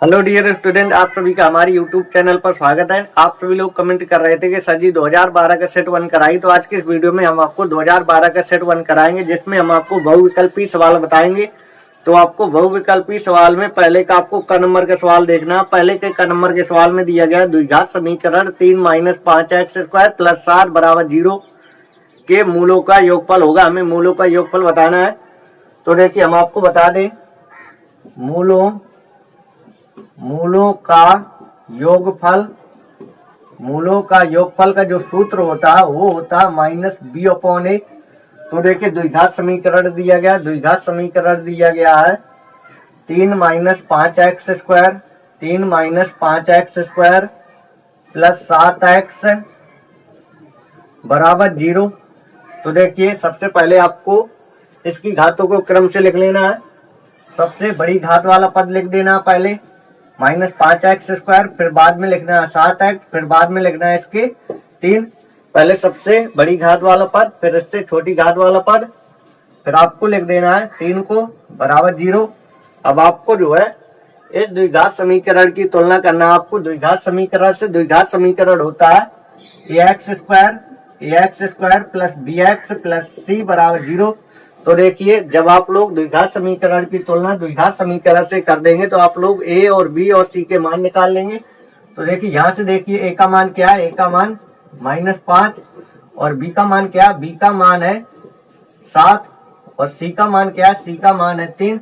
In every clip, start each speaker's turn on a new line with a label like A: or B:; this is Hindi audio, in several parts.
A: हेलो डियर स्टूडेंट, आप सभी का हमारे यूट्यूब चैनल पर स्वागत है। आप सभी लोग कमेंट कर रहे थे कि सर जी 2012 का सेट वन कराई, तो आज के इस वीडियो में हम आपको 2012 का सेट वन कराएंगे, जिसमें हम आपको बहुविकल्पी सवाल बताएंगे। तो आपको बहुविकल्पी सवाल में पहले का आपको क नंबर का सवाल देखना है। पहले के क नंबर के सवाल में दिया गया द्विघात समीकरण 3 - 5x² + 7 = 0 के मूलों का योगफल होगा। हमें मूलों का योगफल बताना है। तो देखिए, हम आपको बता दें, मूलों का योगफल का जो सूत्र होता है वो होता है -b/a। तो देखिए, द्विघात समीकरण दिया गया है 3 - 5x² + 7x = 0। तो देखिए, सबसे पहले आपको इसकी घातों को क्रम से लिख लेना है। सबसे बड़ी घात वाला पद लिख देना है पहले -5x², फिर बाद में लिखना है 7x, फिर बाद में लिखना है इसके 3। पहले सबसे बड़ी घात वाला पद, फिर इससे छोटी घात वाला पद, फिर आपको लिख देना है 3 को बराबर 0। अब आपको जो है इस द्विघात समीकरण की तुलना करना है। आपको द्विघात समीकरण से द्विघात समीकरण होता है ax² + bx + c = 0। तो देखिए, जब आप लोग द्विघात समीकरण की तुलना द्विघात समीकरण से कर देंगे तो आप लोग a और b और c के मान निकाल लेंगे। तो देखिए, यहाँ से देखिए a का मान क्या है, a का मान -5, और b का मान क्या है, b का मान है 7, और c का मान क्या है, c का मान है 3।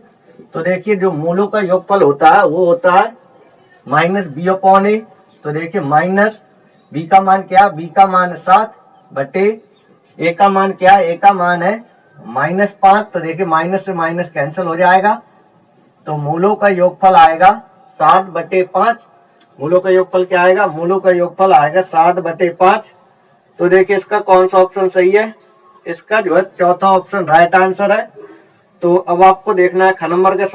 A: तो देखिए, जो मूलों का योगफल होता है वो होता है -b/a। तो देखिए, b का मान क्या है, b का मान 7 बटे a का मान क्या है, a का मान है -5। तो देखिए, माइनस से माइनस कैंसिल हो जाएगा, तो मूलों का योगफल आएगा 7/5। मूलों का योगफल क्या आएगा, मूलों का योगफल आएगा 7/5। तो देखिए, इसका कौन सा ऑप्शन सही है, इसका जो है चौथा ऑप्शन राइट आंसर है। तो अब आपको देखना है ख नंबर का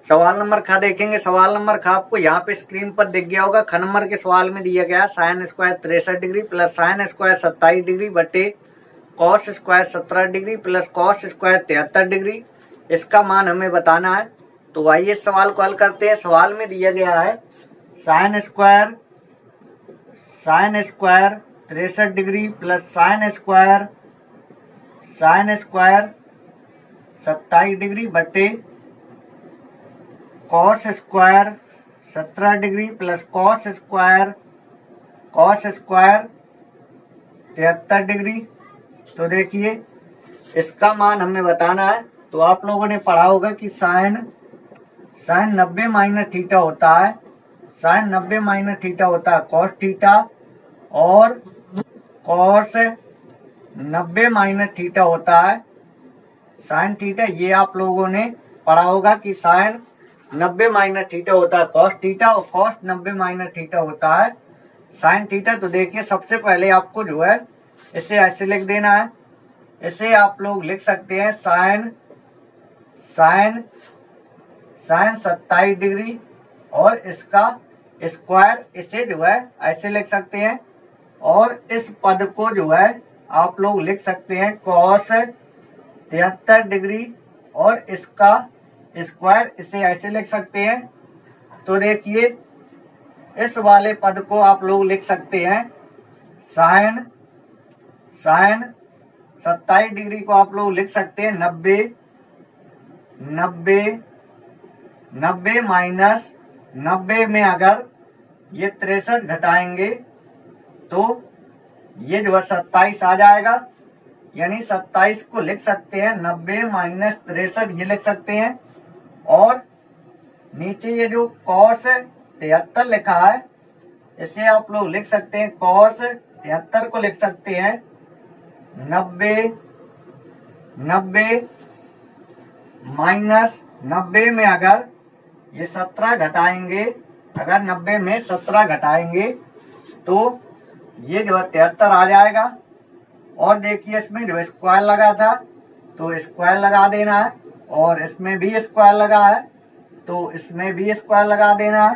A: सवाल नंबर ख देखेंगे। सवाल नंबर ख आपको यहाँ पे स्क्रीन पर दिख गया होगा। ख नंबर के सवाल में दिया गया sin² 63 डिग्री + sin² 27 डिग्री बटे cos² 17 डिग्री + cos² 73 डिग्री। इसका मान हमें बताना है। तो आइए इस सवाल को हल करते हैं। सवाल में दिया गया है sin² 63 डिग्री + sin² 27 डिग्री बटे cos² 17 डिग्री + cos² 73 डिग्री। तो देखिए, इसका मान हमें बताना है। तो आप लोगों ने पढ़ा होगा कि साइन 90 - थीटा होता है, साइन 90 - थीटा होता है कॉस थीटा, और कॉस 90 - थीटा होता है साइन थीटा। ये आप लोगों ने पढ़ा होगा कि साइन 90 - थीटा होता है कॉस थीटा, और कॉस 90 - थीटा होता है साइन थीटा। तो देखिए, सबसे पहले आपको जो है इसे ऐसे लिख देना है। इसे आप लोग लिख सकते हैं साइन 27 डिग्री, और इसका स्क्वायर, इसे जो है ऐसे लिख सकते हैं। और इस पद को जो है आप लोग लिख सकते हैं cos 73 डिग्री, और इसका स्क्वायर, इसे ऐसे लिख सकते हैं। तो देखिए, इस वाले पद को आप लोग लिख सकते हैं साइन 27 डिग्री को आप लोग लिख सकते हैं 90 माइनस 90 में अगर ये 63 घटाएंगे तो ये जो है 27 आ जाएगा। यानी 27 को लिख सकते हैं 90 - 63, ये लिख सकते हैं। और नीचे ये जो cos 73 लिखा है, इसे आप लोग लिख सकते हैं cos 73 को लिख सकते हैं 90 माइनस 90 में अगर ये 17 घटाएंगे, अगर 90 में 17 घटाएंगे तो ये जो है 73 आ जाएगा। और देखिए, इसमें जो स्क्वायर लगा था तो स्क्वायर लगा देना है, और इसमें भी स्क्वायर लगा है तो इसमें भी स्क्वायर लगा देना है।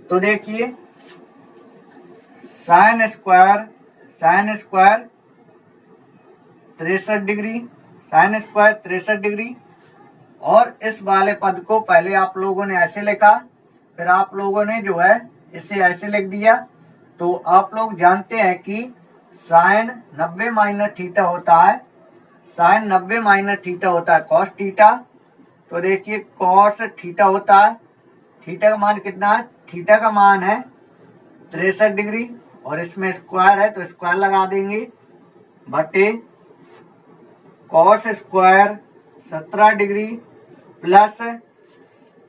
A: तो देखिए, sine square 63 degree, sine square 63 degree, और इस वाले पद को पहले आप लोगों ने ऐसे लिखा फिर आप लोगों ने जो है इसे ऐसे लिख दिया। तो आप लोग जानते हैं कि साइन 90 माइनस थीटा होता है, साइन 90 माइनस थीटा होता है कॉस थीटा। तो देखिए कॉस थीटा होता है, थीटा का मान कितना है, थीटा का मान है 63 डिग्री और इसमें स्क्वायर है तो स्क्वायर लगा देंगे बटे कॉस स्क्वायर 17 डिग्री प्लस,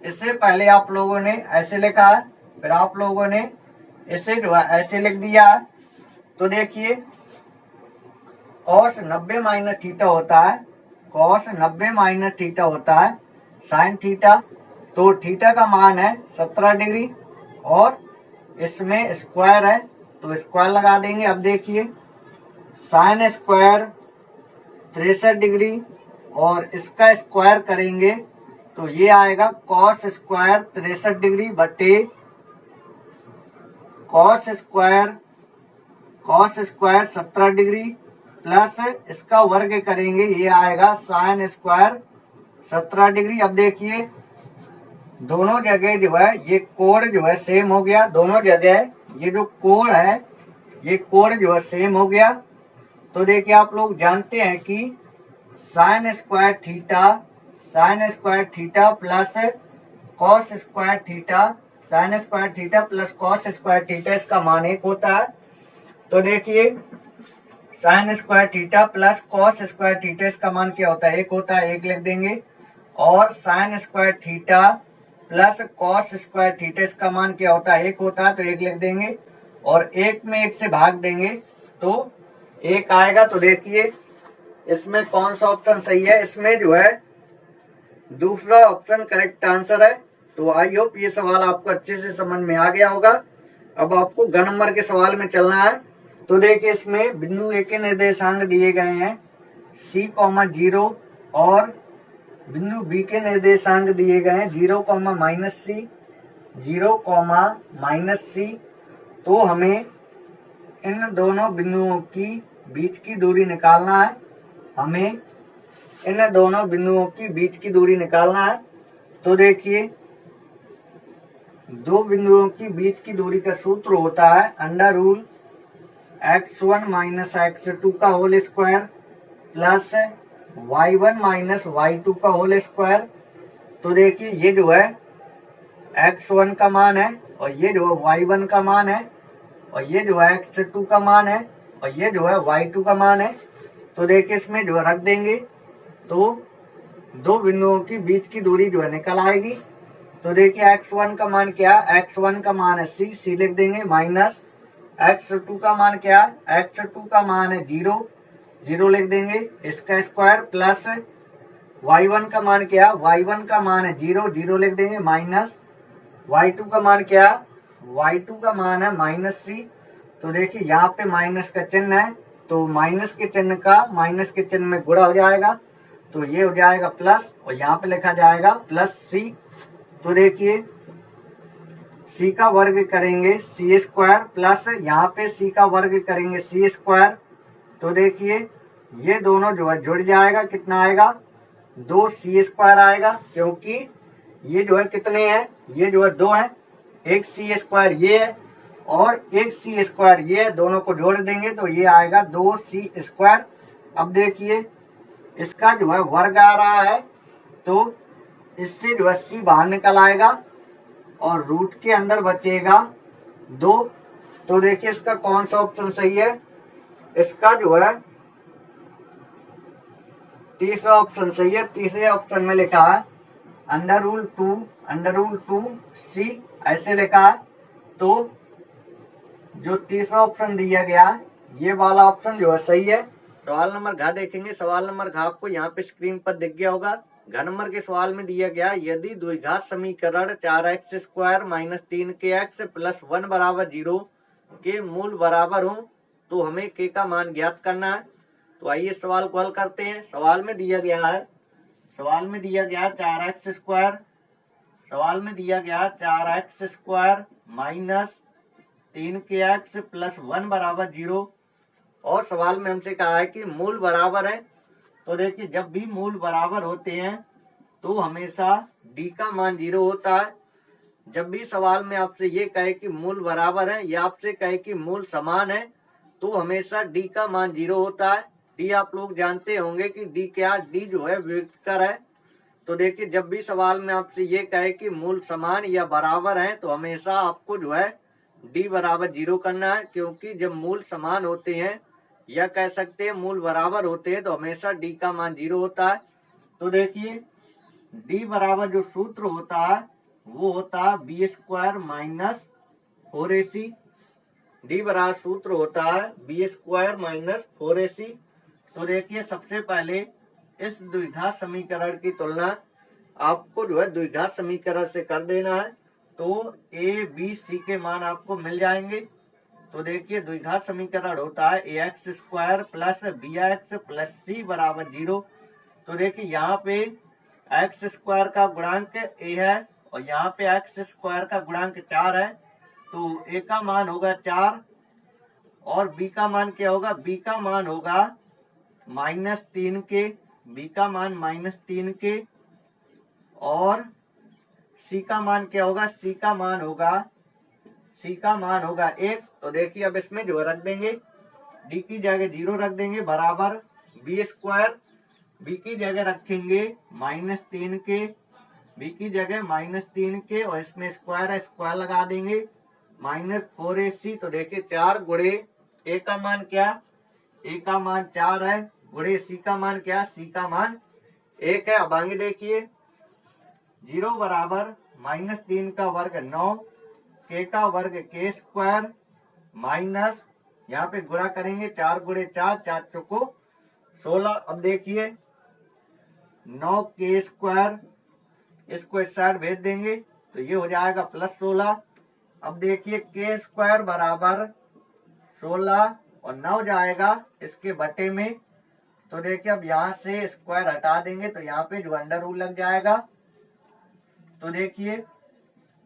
A: इससे पहले आप लोगों ने ऐसे लिखा है, फिर आप लोगों ने इसे जो है ऐसे लिख दिया है। तो देखिए कॉस 90 माइनस थीटा होता है, कॉस 90 माइनस थीटा होता है साइन थीटा। तो थीटा का मान है 17 डिग्री और इसमें स्क्वायर है तो स्क्वायर लगा देंगे। अब देखिए साइन स्क्वायर 63 डिग्री और इसका स्क्वायर करेंगे तो ये आएगा कॉस स्क्वायर 63 डिग्री बटे कॉस स्क्वायर 17 डिग्री प्लस इसका वर्ग करेंगे, ये आएगा साइन स्क्वायर 17 डिग्री। अब देखिए दोनों जगह जो है ये कोण जो है सेम हो गया, दोनों जगह ये जो कोण है ये कोण जो है सेम हो गया। तो देखिए आप लोग जानते हैं कि sine square theta plus cos square theta, sine square theta plus cos square theta इसका मान 1 होता है। तो देखिए sine square theta plus cos square theta इसका मान क्या होता है, 1 होता है, 1 लिख देंगे। और sine square theta plus cos square theta इसका मान क्या होता है, 1 होता है, तो 1 लिख देंगे और 1 में 1 से भाग देंगे तो 1 आएगा। तो देखिए इसमें कौन सा ऑप्शन सही है, इसमें जो है दूसरा ऑप्शन करेक्ट आंसर है। तो आई होप ये सवाल आपको अच्छे से समझ में आ गया होगा। अब आपको घन नंबर के सवाल में चलना है। तो देखिए इसमें बिंदु ए के निर्देशांक दिए गए हैं c,0 और बिंदु बी के निर्देशांक दिए गए हैं 0,-c, 0,-c। तो हमें इन दोनों बिंदुओं की बीच की दूरी निकालना है, हमें इन दोनों बिंदुओं की बीच की दूरी निकालना है। तो देखिए दो बिंदुओं की बीच की दूरी का सूत्र होता है under rule x1 minus x2 का whole square plus y1 minus y2 का होल स्क्वायर। तो देखिए ये जो है x1 का मान है और ये जो है y1 का मान है और ये जो है x2 का मान है और ये जो है y2 का मान है। तो देखिए इसमें जो है रख देंगे तो दो बिंदुओं की बीच की दूरी जो है निकल आएगी। तो देखिए x1 का मान क्या है, x1 का मान है c लिख देंगे माइनस x2 का मान क्या है, x2 का मान है 0 लिख देंगे इसका स्क्वायर प्लस y1 का मान क्या है, y1 का मान है 0 लिख देंगे माइनस y2 का मान क्या है, y2 का मान है माइनस c। तो देखिए यहाँ पे माइनस का चिन्ह है तो माइनस के चिन्ह का माइनस के चिन्ह में गुणा हो जाएगा तो ये हो जाएगा प्लस और यहाँ पे लिखा जाएगा प्लस c। तो देखिए c का वर्ग करेंगे c स्क्वायर प्लस यहाँ पे c का वर्ग करेंगे c स्क्वायर। तो देखिए ये दोनों जो है जुड़ जाएगा, कितना आएगा 2c स्क्वायर आएगा, क्योंकि ये जो है कितने हैं, ये जो है 2 हैं, एक c स्क्वायर ये है और एक c स्क्वायर ये है, दोनों को जोड़ देंगे तो ये आएगा 2c स्क्वायर। अब देखिए इसका जो है वर्ग आ रहा है तो इससे जो है c बाहर निकल आएगा और रूट के अंदर बचेगा 2। तो देखिए इसका कौन सा ऑप्शन सही है, इसका जो है तीसरा ऑप्शन सही है। तीसरे ऑप्शन में लिखा है अंडर रूल 2 c ऐसे लिखा है। तो जो तीसरा ऑप्शन दिया गया ये वाला ऑप्शन जो है सही है। सवाल नंबर घ देखेंगे, सवाल नंबर घ आपको यहाँ पे स्क्रीन पर दिख गया होगा। घ नंबर के सवाल में दिया गया यदि द्विघात समीकरण 4x square minus 3kx plus 1 बराबर 0 के मूल बराबर हो तो हमें k का मान ज्ञात करना है। तो आइए सवाल को हल करते हैं। सवाल में दिया गया है 4x स्क्वायर, सवाल में दिया गया 4x square minus 3kx plus 1 बराबर 0 और सवाल में हमसे कहा है कि मूल बराबर है। तो देखिए जब भी मूल बराबर होते हैं तो हमेशा d का मान 0 होता है। जब भी सवाल में आपसे ये कहे कि मूल बराबर है या आपसे कहे कि मूल समान है तो हमेशा डी का मान 0 होता है। डी आप लोग जानते होंगे कि डी क्या, डी जो है व्युत्कर है। तो देखिए जब भी सवाल में आपसे ये कहे कि मूल समान या बराबर है तो हमेशा आपको जो है डी बराबर 0 करना है, क्योंकि जब मूल समान होते हैं या कह सकते हैं मूल बराबर होते हैं तो हमेशा डी का मान 0 होता है। तो देखिए डी बराबर जो सूत्र होता है वो होता है B square minus 4ac। D बराबर सूत्र होता है बी स्क्वायर माइनस 4ac। तो देखिए सबसे पहले इस द्विघात समीकरण की तुलना आपको जो है द्विघात समीकरण से कर देना है, तो ए बी सी के मान आपको मिल जाएंगे। तो देखिए द्विघात समीकरण होता है A X square plus B X plus C बराबर 0। तो देखिए यहाँ पे एक्स स्क्वायर का गुणांक ए है और यहाँ पे एक्स स्क्वायर का गुणांक 4 है, तो ए का मान होगा 4 और बी का मान क्या होगा, बी का मान होगा -3 के, बी का मान -3 के और सी का मान क्या होगा, सी का मान होगा 1। तो देखिए अब इसमें जो रख देंगे डी की जगह 0 रख देंगे बराबर बी स्क्वायर, बी की जगह रखेंगे -3 के, बी की जगह -3 के और इसमें स्क्वायर है स्क्वायर लगा देंगे -4ac। तो देखिए 4 गुणे ए का मान क्या, ए का मान 4 है, गुणे सी का मान क्या, सी का मान 1 है। अब आगे देखिए 0 बराबर -3 का वर्ग 9, के का वर्ग के स्क्वायर माइनस यहाँ पे गुणा करेंगे 4 गुणे 4, 4 चौको 16। अब देखिए 9 के स्क्वायर, इसको इस साइड भेज देंगे तो ये हो जाएगा +16। अब देखिए के स्क्वायर बराबर 16 और 9 जाएगा इसके बटे में। तो देखिए अब यहाँ से स्क्वायर हटा देंगे तो यहाँ पे जो अंडर रूल लग जाएगा। तो देखिए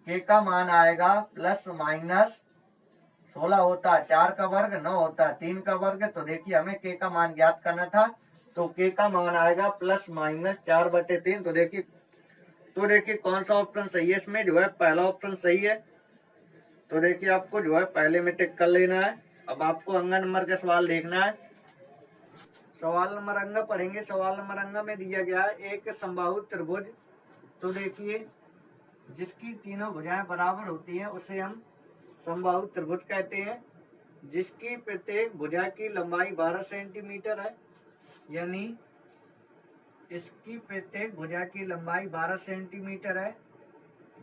A: के का मान आएगा ±16 होता है 4 का वर्ग, 9 होता है 3 का वर्ग। तो देखिए हमें के का मान ज्ञात करना था, तो के का मान आएगा ±4/3। तो देखिए कौन सा ऑप्शन सही है, इसमें जो है पहला ऑप्शन सही है। तो देखिए आपको जो है पहले में टिक कर लेना है। अब आपको अंग नंबर का सवाल देखना है। सवाल नंबर अंग पढ़ेंगे। सवाल नंबर अंग में दिया गया है एक समबाहु त्रिभुज। तो देखिए जिसकी तीनों भुजाएं बराबर होती हैं उसे हम समबाहु त्रिभुज कहते हैं। जिसकी प्रत्येक भुजा की लंबाई 12 सेंटीमीटर है, यानी इसकी प्रत्येक भुजा की लंबाई 12 सेंटीमीटर है,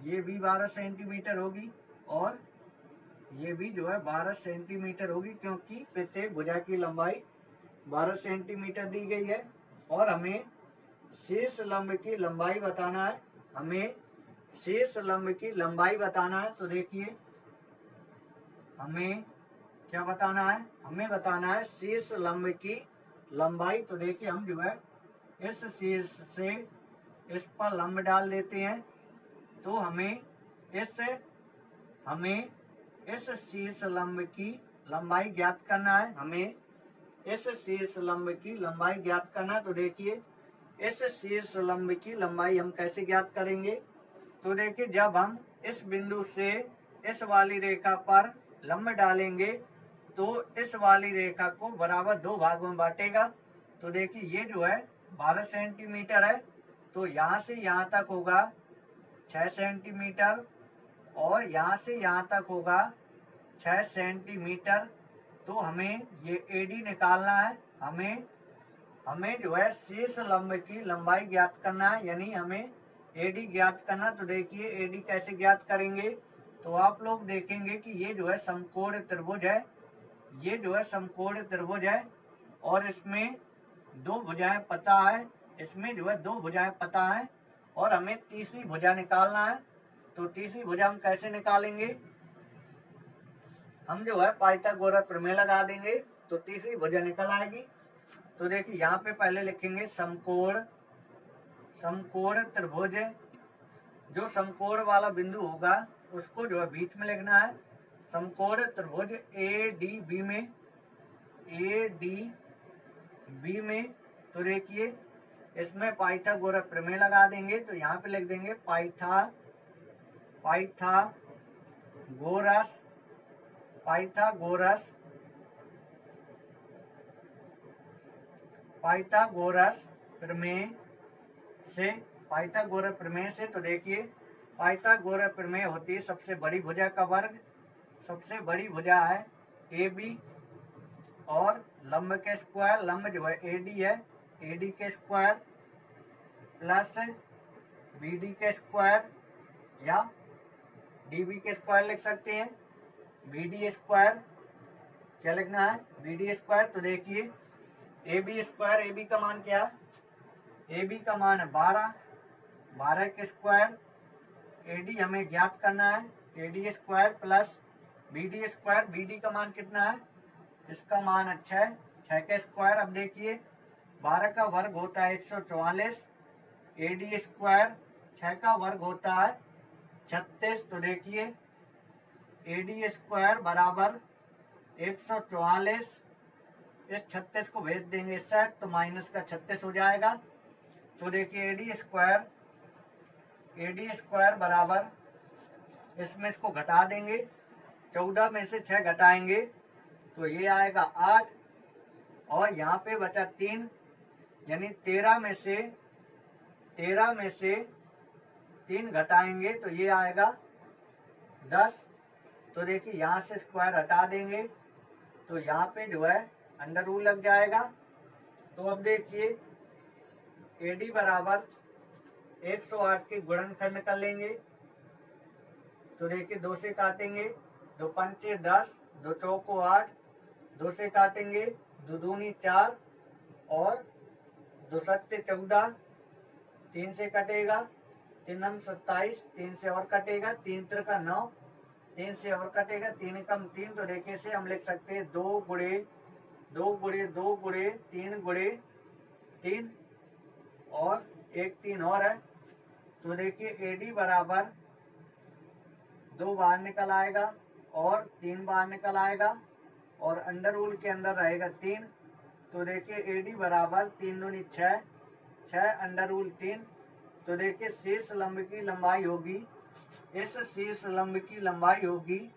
A: ये भी 12 सेंटीमीटर होगी और ये भी जो है 12 सेंटीमीटर होगी, क्योंकि प्रत्येक भुजा की लंबाई 12 सेंटीमीटर दी गई है। और हमें शीर्ष लंब की लंबाई बताना है, हमें शीर्ष लंब की लंबाई बताना है। तो देखिए हमें क्या बताना है, हमें बताना है शीर्ष लंब की लंबाई। तो देखिए हम जो है इस शीर्ष से इस पर लंब डाल देते हैं, तो हमें इस शीर्ष लंब की लंबाई ज्ञात करना है, हमें इस शीर्ष लंब की लंबाई ज्ञात करना। तो देखिए इस शीर्ष लंब की लंबाई हम कैसे ज्ञात करेंगे। तो देखिए जब हम इस बिंदु से इस वाली रेखा पर लंब डालेंगे तो इस वाली रेखा को बराबर 2 भागों में बांटेगा। तो देखिए ये जो है 12 सेंटीमीटर है, तो यहाँ से यहाँ तक होगा 6 सेंटीमीटर और यहाँ से यहाँ तक होगा 6 सेंटीमीटर। तो हमें ये एडी निकालना है, हमें जो है शीर्ष लंब की लंबाई ज्ञात करना है, यानी हमें एडी ज्ञात करना। तो देखिए एडी कैसे ज्ञात करेंगे, तो आप लोग देखेंगे कि ये जो है समकोण त्रिभुज है, ये जो है समकोण त्रिभुज है और इसमें 2 भुजाएं पता है, इसमें जो है 2 भुजाएं पता है और हमें तीसरी भुजा निकालना है। तो तीसरी भुजा हम कैसे निकालेंगे, हम जो है पाइथागोरस प्रमेय लगा देंगे तो तीसरी भुजा निकल आएगी। तो देखिए यहाँ पे पहले लिखेंगे समकोण त्रिभुज। जो समकोण वाला बिंदु होगा उसको जो है बीच में लिखना है। समकोण त्रिभुज ADB में तो देखिए इसमें पाइथागोरस प्रमेय लगा देंगे, तो यहाँ पे लिख देंगे पाइथागोरस पाइथागोरस पाइथागोरस प्रमेय से पाइथागोरस प्रमेय से तो देखिए पाइथागोरस प्रमेय होती है सबसे बड़ी भुजा का वर्ग, सबसे बड़ी भुजा है ए बी और लंब के स्क्वायर, लंब जो है एडी है, एडी के स्क्वायर प्लस बीडी के स्क्वायर या डीबी के स्क्वायर लिख सकते हैं, बीडी स्क्वायर क्या लिखना है बीडी स्क्वायर। तो देखिए A B square, A B का मान क्या है, ए बी का मान है 12, 12 के स्क्वायर, एडी हमें ज्ञात करना है, AD square plus BD square, BD का मान कितना है, इसका मान है 6, 6 के स्क्वायर। अब देखिए 12 का वर्ग होता है 144, एडी स्क्वायर 6 का वर्ग होता है 36। तो देखिए एडी स्क्वायर बराबर 144, इस 36 को भेज देंगे इस साइड तो माइनस का 36 हो जाएगा। तो देखिए एडी स्क्वायर बराबर, इसमें इसको घटा देंगे, 14 में से 6 घटाएंगे तो ये आएगा 8 और यहाँ पे बचा 3, यानी 13 में से 3 घटाएंगे तो ये आएगा 10। तो देखिए यहाँ से स्क्वायर हटा देंगे तो यहाँ पे जो है अंडर रूल लग जाएगा। तो अब देखिए एडी बराबर 108 के गुणनखंड कर लेंगे। तो देखिए 2 से काटेंगे, 2 पंचे 10, 2 चौको 8, 2 से काटेंगे, 2 दूनी 4 और 2 सत्ते 14, 3 से कटेगा, 3 नम 27, 3 से और कटेगा, 3 त्रिका 9, 3 से और कटेगा, 3 कम 3। तो देखिए से हम लिख सकते हैं 2 गुणे 2 गुणे 2 गुणे 3 गुणे 3 और एक 3 और है। तो देखिए एडी बराबर 2 बार निकल आएगा और 3 बार निकल आएगा और अंडर रूल के अंदर रहेगा 3। तो देखिए एडी बराबर 3 दूनी 6, 6 अंडर रूल 3। तो देखिए शीर्ष लंब की लंबाई होगी, इस शीर्ष लंब की लंबाई होगी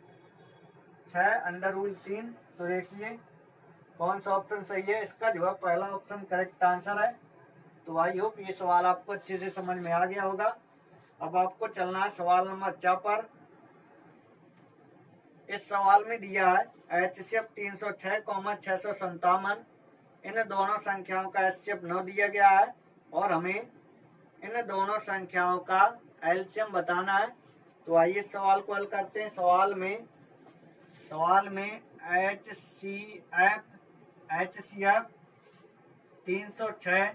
A: 6 अंडर रूल 3। तो देखिए कौन सा ऑप्शन सही है, इसका जो है पहला ऑप्शन करेक्ट आंसर है। तो आई होप ये सवाल आपको अच्छे से समझ में आ गया होगा। अब आपको चलना है सवाल नंबर 4 पर। इस सवाल में दिया है HCF 306, 657, इन दोनों संख्याओं का HCF 9 दिया गया है और हमें इन दोनों संख्याओं का एलसीएम बताना है। तो आइए सवाल को हल करते हैं। सवाल में HCF 306,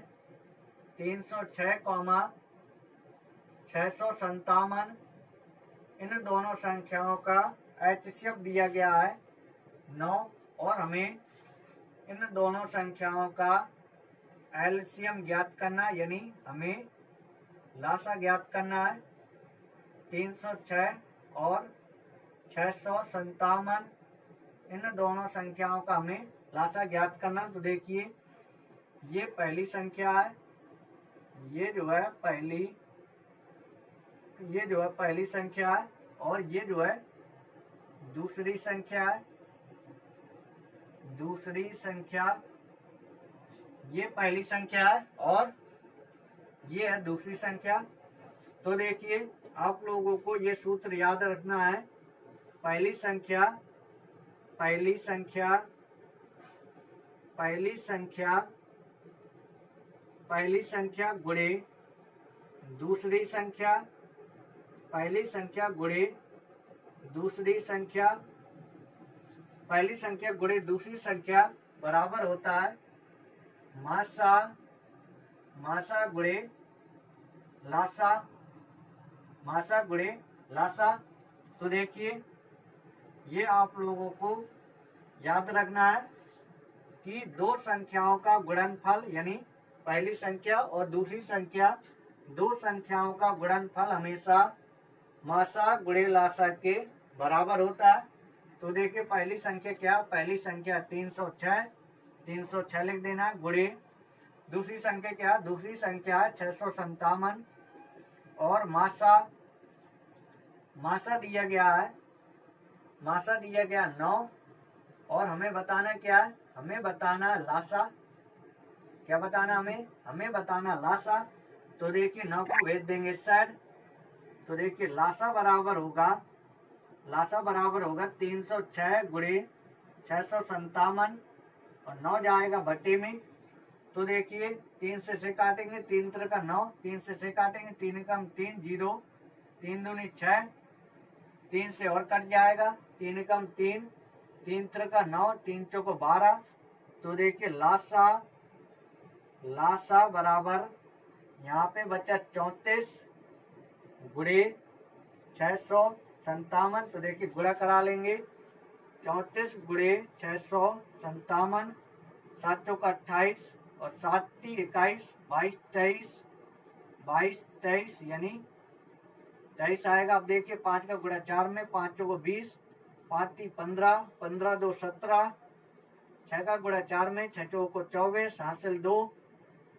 A: 657 इन दोनों संख्याओं का HCF दिया गया है 9 और हमें इन दोनों संख्याओं का एलसीएम ज्ञात करना, यानी हमें लासा ज्ञात करना है। 306 और 657 इन दोनों संख्याओं का हमें लासा ज्ञात करना। तो देखिए ये पहली संख्या है, ये जो है पहली संख्या है और ये जो है दूसरी संख्या है, दूसरी संख्या, ये पहली संख्या है और ये है दूसरी संख्या। तो देखिए आप लोगों को ये सूत्र याद रखना है, पहली संख्या गुणे दूसरी संख्या, पहली संख्या गुणे दूसरी संख्या, पहली संख्या गुणे दूसरी संख्या बराबर होता है मासा गुणे लासा, मासा गुणे लासा। तो देखिए ये आप लोगों को याद रखना है कि दो संख्याओं का गुणनफल, यानी पहली संख्या और दूसरी संख्या, दो संख्याओं का गुणनफल हमेशा मासा गुणे लासा के बराबर होता है। तो देखिए पहली संख्या क्या, पहली संख्या 306 लिख देना गुणे दूसरी संख्या क्या, दूसरी संख्या 657 और मासा मासा दिया गया है, मासा दिया गया 9 और हमें बताना क्या है, हमें बताना लासा। क्या बताना हमें बताना लासा। तो देखिए 9 को भेज देंगे इस साइड। तो देखिए लासा बराबर होगा 306 गुणे 657 और 9 जाएगा भट्टी में। तो देखिए 3 से काटेंगे, 3 3 का 9, 3 से काटेंगे, 3 एकम 3 0, 3 दूनी 6, 3 से और कट जाएगा, 3 एकम 3, 3 3 का 9, 3 चौको 12। तो देखिए लासा बराबर यहाँ पे बचा 34 गुणे 657। तो देखिए गुणा करा लेंगे, 34 गुणे 657, 7 चौका 28 और 7 ती 21, 22 23 यानी 23 आएगा। अब देखिए 5 का गुणा 4 में, 5 चौको 20, 5 ती 15, 15 2 17, 6 का गुणा 4 में, 6 चौको 24, हासिल 2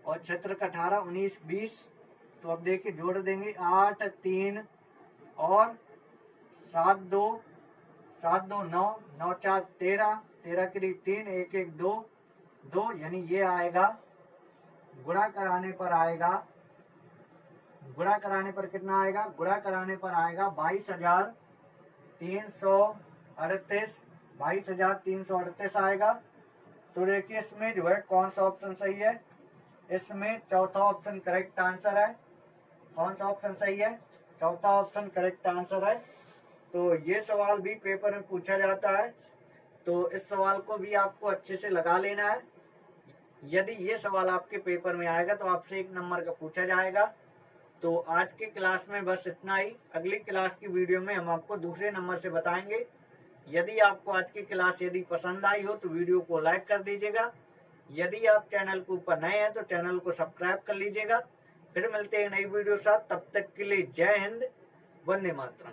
A: और 6 का 18, 19 20। तो अब देखिए जोड़ देंगे 8 3 और 7 2 9, 9 4 13, 13 के लिए 3, 1 1 2 2 यानी ये आएगा। गुणा कराने पर आएगा, गुणा कराने पर कितना आएगा, गुणा कराने पर आएगा 22,338, 22,338 आएगा। तो देखिए इसमें जो है कौन सा ऑप्शन सही है, इसमें चौथा ऑप्शन करेक्ट आंसर है। कौन सा ऑप्शन सही है, चौथा ऑप्शन करेक्ट आंसर है। तो ये सवाल भी पेपर में पूछा जाता है, तो इस सवाल को भी आपको अच्छे से लगा लेना है। यदि ये सवाल आपके पेपर में आएगा तो आपसे 1 नंबर का पूछा जाएगा। तो आज के क्लास में बस इतना ही। अगली क्लास की वीडियो में हम आपको दूसरे नंबर से बताएंगे। यदि आपको आज की क्लास यदि पसंद आई हो तो वीडियो को लाइक कर दीजिएगा। यदि आप चैनल के ऊपर नए हैं तो चैनल को सब्सक्राइब कर लीजिएगा। फिर मिलते हैं नई वीडियो साथ, तब तक के लिए जय हिंद, वंदे मातरम।